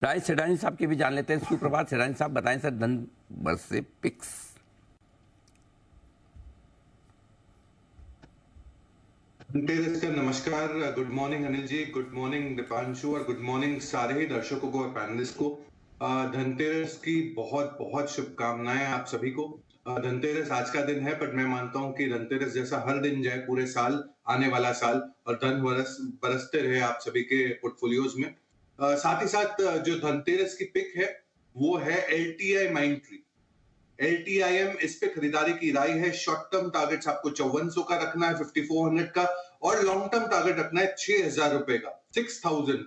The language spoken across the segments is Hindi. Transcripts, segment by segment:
राय सेठानी साहब के भी जान लेते हैं। सुप्रभात सेठानी साहब, बताएं सर धन बस से पिक्स। धनतेरस का नमस्कार। Good morning Anil ji, good morning Deepanshu और गुड मॉर्निंग सारे ही दर्शकों को और पैनलिस्ट को। धनतेरस की बहुत बहुत शुभकामनाएं आप सभी को। धनतेरस आज का दिन है, पर मैं मानता हूं कि धनतेरस जैसा हर दिन जाए पूरे साल, आने वाला साल, और धन बरसते रहे आप सभी के पोर्टफोलियोज में। साथ ही साथ जो धनतेरस की पिक है वो है LTI Mindtree। LTIM, इस पे खरीदारी की राय है। शॉर्ट टर्म टारगेट्स आपको 5400 का रखना है, 5400 का, और लॉन्ग टर्म टारगेट रखना है 6000 रुपए का, 6000।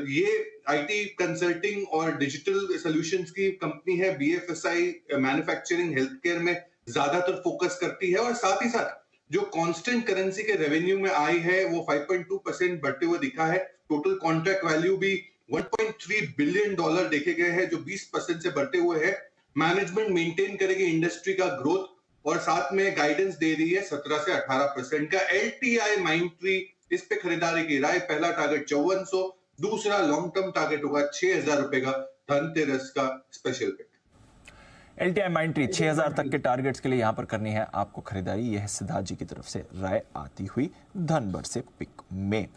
ये आईटी कंसल्टिंग और डिजिटल सॉल्यूशंस की कंपनी है। BFSI, मैन्युफैक्चरिंग, हेल्थ केयर में ज्यादातर फोकस करती है, और साथ ही साथ जो कांस्टेंट करेंसी के रेवेन्यू में आई है वो 5.2% बढ़ते हुए दिखा है। टोटल कॉन्ट्रैक्ट वैल्यू भी $1.3 बिलियन देखे गए हैं, जो 20% से बढ़ते हुए है। मैनेजमेंट मेंटेन करेगी इंडस्ट्री का ग्रोथ, और साथ में गाइडेंस दे रही है 17 से 18% का। LTI Mindtree, इस पे खरीदारी की राय। पहला टारगेट 5400, दूसरा लॉन्ग टर्म टारगेट होगा 6000 रुपए का। धनतेरस का स्पेशल पिक। LTI Mindtree 6000 तक के टारगेट्स के लिए यहां पर करनी है आपको खरीदारी। यह सिद्धार्थ जी की तरफ से राय आती हुई धनबर से पिक में।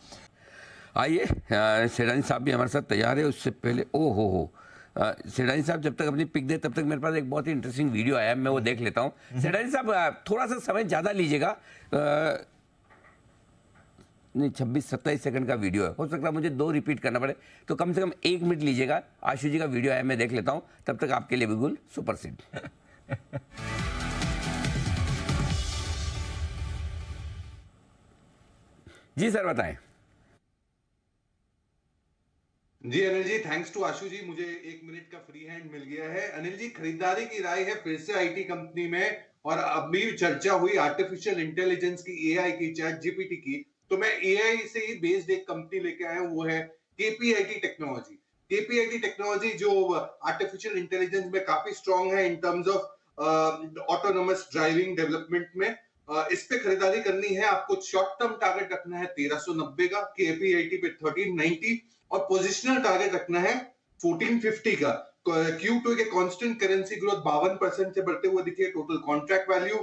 आइए, सेठानी साहब भी हमारे साथ तैयार है। उससे पहले हो सेठानी साहब जब तक अपनी पिक दे तब तक मेरे पास एक बहुत ही इंटरेस्टिंग वीडियो आया है, मैं वो देख लेता हूँ। सेठानी साहब थोड़ा सा समय ज़्यादा लीजिएगा, नहीं 26-27 सेकंड का वीडियो है, हो सकता है मुझे 2 रिपीट करना पड़े, तो कम से कम 1 मिनट लीजिएगा। आशु जी का वीडियो है, मैं देख लेता हूँ, तब तक आपके लिए बिल्कुल सुपर सीड। जी सर बताएं। जी अनिल जी, थैंक्स टू आशु जी, मुझे 1 मिनट का फ्री हैंड मिल गया है। अनिल जी, खरीदारी की राय है फिर से आईटी कंपनी में, और अभी चर्चा हुई आर्टिफिशियल इंटेलिजेंस की, AI की, ChatGPT की, तो मैं AI से ही बेस्ड एक कंपनी लेके आया हूं, वो है KPIT टेक्नोलॉजी। KPIT टेक्नोलॉजी जो आर्टिफिशियल इंटेलिजेंस में काफी स्ट्रांग है in terms of autonomous driving development में। इस पे खरीदारी करनी है आपको। शॉर्ट टर्म टारगेट रखना है 1390 का, KPIT पे 1390, और पोजिशनल टारगेट रखना है 1450 का। Q2 के कांस्टेंट करेंसी ग्रोथ 52% से बढ़ते हुए दिखे। टोटल कॉन्ट्रैक्ट वैल्यू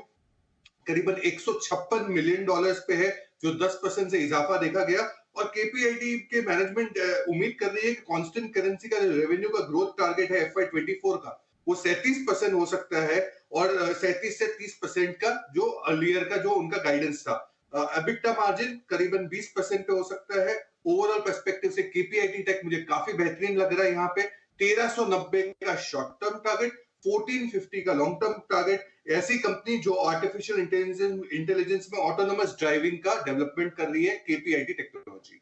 करीबन $156 मिलियन पे है, जो 10% से इजाफा देखा गया। और KPIT के मैनेजमेंट उम्मीद कर रही है कि कांस्टेंट करेंसी का रेवेन्यू का ग्रोथ टारगेट है FY24 का, वो 37% हो सकता है, और 37 से 30% का जो अर्लियर का जो उनका गाइडेंस था। EBITDA मार्जिन करीबन 20% पे हो सकता है। ओवरऑल पर्सपेक्टिव से KPIT टेक मुझे काफी बेहतरीन लग रहा है। यहाँ पे 1390 का शॉर्ट टर्म टारगेट, 1450 का लॉन्ग टर्म टारगेट। ऐसी कंपनी जो आर्टिफिशियल इंटेलिजेंस में ऑटोनोमस ड्राइविंग का डेवलपमेंट कर रही है, KPIT टेक्नोलॉजी।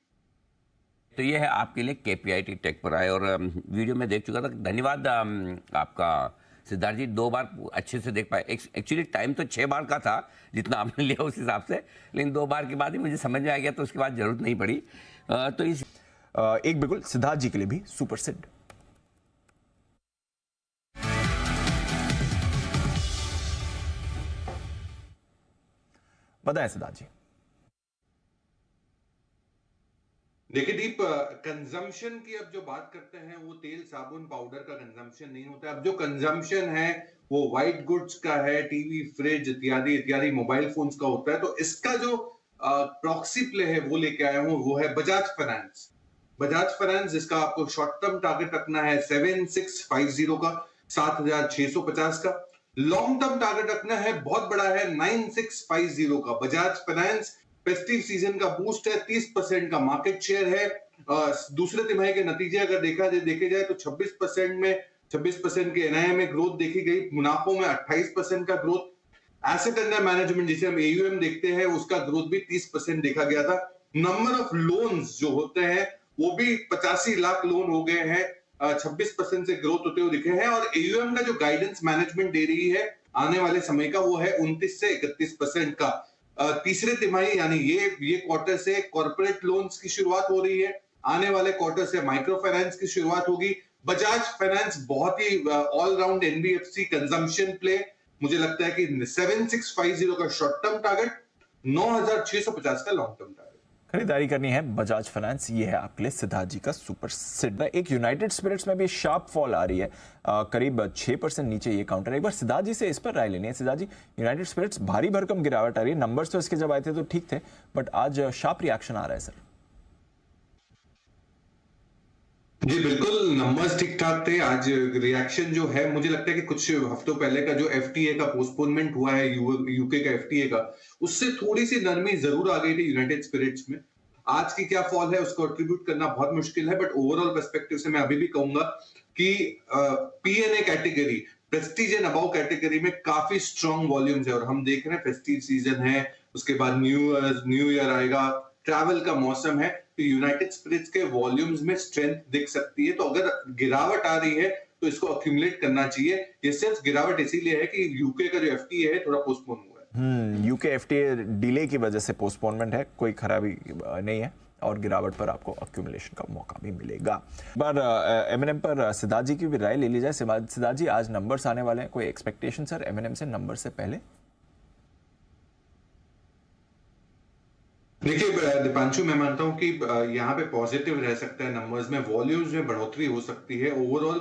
तो ये है आपके लिए KPIT टेक पर आए, और वीडियो में देख चुका था। धन्यवाद आपका सिद्धार्थ जी, 2 बार अच्छे से देख पाए। एक्चुअली टाइम तो 6 बार का था जितना आपने लिया उस हिसाब से, लेकिन 2 बार के बाद ही मुझे समझ में आ गया, तो उसके बाद जरूरत नहीं पड़ी। तो इस एक बिल्कुल सिद्धार्थ जी के लिए भी सुपर सीड। बताएं सिद्धार्थ जी। देखिए दीप, कंजम्पशन की अब जो बात करते हैं वो तेल, साबुन, पाउडर का कंजम्पशन नहीं होता। अब जो कंजम्पशन है वो व्हाइट गुड्स का है, टीवी, फ्रिज इत्यादि इत्यादि, मोबाइल फोन्स का होता है। तो इसका जो प्रॉक्सी प्ले है वो लेके आया हूं, वो है बजाज फाइनेंस। बजाज फाइनेंस, जिसका आपको शॉर्ट टर्म टारगेट रखना है 7650 का, 7650 का। लॉन्ग टर्म टारगेट रखना है, बहुत बड़ा है, 9650 का। बजाज फाइनेंस फेस्टिव सीजन का बूस्ट है, 30% का मार्केट शेयर है। दूसरे तिमाही के नतीजे अगर देखे जाए तो 26% के NII में ग्रोथ देखी गई, मुनाफों में 28% का ग्रोथ। एसेट अंडर मैनेजमेंट, जिसे हम AUM देखते हैं, उसका ग्रोथ भी 30% देखा गया था। नंबर ऑफ लोन्स जो होते हैं वो भी 85 लाख लोन हो गए हैं, 26% से ग्रोथ होते हुए दिखे हैं। और AUM का जो गाइडेंस मैनेजमेंट दे रही है आने वाले समय का, वो है 29 से 31% का। तीसरे तिमाही यानी ये क्वार्टर से कॉर्पोरेट लोन्स की शुरुआत हो रही है, आने वाले क्वार्टर से माइक्रो फाइनेंस की शुरुआत होगी। बजाज फाइनेंस बहुत ही all round NBFC consumption play. मुझे लगता है कि 7650 का शॉर्ट टर्म टारगेट, 9650 का लॉन्ग टर्म टारगेट। खरीदारी करनी है बजाज फाइनेंस, ये है आपके लिए सिद्धार्थ जी का सुपर सिट। एक यूनाइटेड स्पिरिट्स में भी शार्प फॉल आ रही है, करीब 6% नीचे ये काउंटर है। एक बार सिद्धार्थ जी से इस पर राय लेनी है। सिद्धार्थ जी, यूनाइटेड स्पिरिट्स भारी भरकम गिरावट आ रही है, नंबर्स तो इसके जब आए थे तो ठीक थे, बट आज शार्प रिएक्शन आ रहा है सर। जी बिल्कुल, नंबर्स ठीक ठाक थे। आज रिएक्शन जो है, मुझे लगता है कि कुछ हफ्तों पहले का जो एफटीए का पोस्टपोनमेंट हुआ है, यूके का एफटीए का, उससे थोड़ी सी नरमी जरूर आ गई थी यूनाइटेड स्पिरिट्स में। आज की क्या फॉल है उसको एट्रीब्यूट करना बहुत मुश्किल है, बट ओवरऑल पर्सपेक्टिव से मैं अभी भी कहूंगा कि PNA category, Prestige and above category में काफी स्ट्रॉन्ग वॉल्यूम्स है, और हम देख रहे हैं फेस्टिव सीजन है, उसके बाद न्यू ईयर आएगा, ट्रैवल का मौसम है, तो यूनाइटेड स्पिरिट्स के वॉल्यूम्स में स्ट्रेंथ दिख सकती है। तो अगर गिरावट आ रही है तो इसको अक्यूमुलेट करना चाहिए। ये सिर्फ गिरावट इसीलिए है कि यूके का जो एफटीए है थोड़ा पोस्टपोन हुआ है। यूके एफटीए डिले की वजह से पोस्टपोनमेंट है, कोई खराबी नहीं है, और गिरावट पर आपको अक्यूमुलेशन का मौका भी मिलेगा। पर एमएनएम पर सिद्धार्थ जी की भी राय ले ली जाए। सिद्धार्थ जी, आज नंबर्स आने वाले हैं, कोई एक्सपेक्टेशन सर एमएनएम से नंबर से पहले? देखिए दीपांशु, मैं मानता हूं कि यहाँ पे पॉजिटिव रह सकता है, नंबर्स में वॉल्यूम्स में बढ़ोतरी हो सकती है, ओवरऑल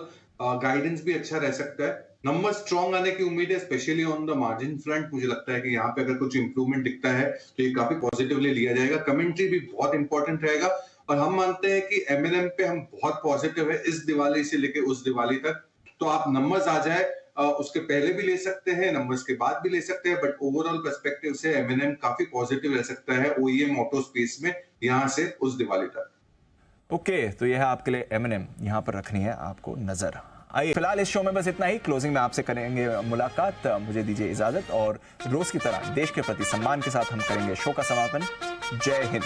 गाइडेंस भी अच्छा रह सकता है। नंबर स्ट्रॉन्ग आने की उम्मीद है, specially on the margin front. मुझे लगता है कि यहाँ पे अगर कुछ इंप्रूवमेंट दिखता है तो ये काफी पॉजिटिवली लिया जाएगा। कमेंट्री भी बहुत इंपॉर्टेंट रहेगा, और हम मानते हैं कि एमएनएम पे हम बहुत पॉजिटिव है इस दिवाली से लेकर उस दिवाली तक। तो आप नंबर्स आ जाए, उसके पहले भी ले सकते हैं, नंबर्स के बाद भी ले सकते हैं, बट ओवरऑल पर्सपेक्टिव से एमएनएम काफी पॉजिटिव रह सकता है ओईएम ऑटो स्पेस में यहां से उस दिवाली तक। ओके, तो यह है आपके लिए एमएनएम, यहां पर रखनी है आपको नजर। आइए, फिलहाल इस शो में बस इतना ही। क्लोजिंग में आपसे करेंगे मुलाकात, मुझे दीजिए इजाजत, और रोज की तरह देश के प्रति सम्मान के साथ हम करेंगे शो का समापन। जय हिंद।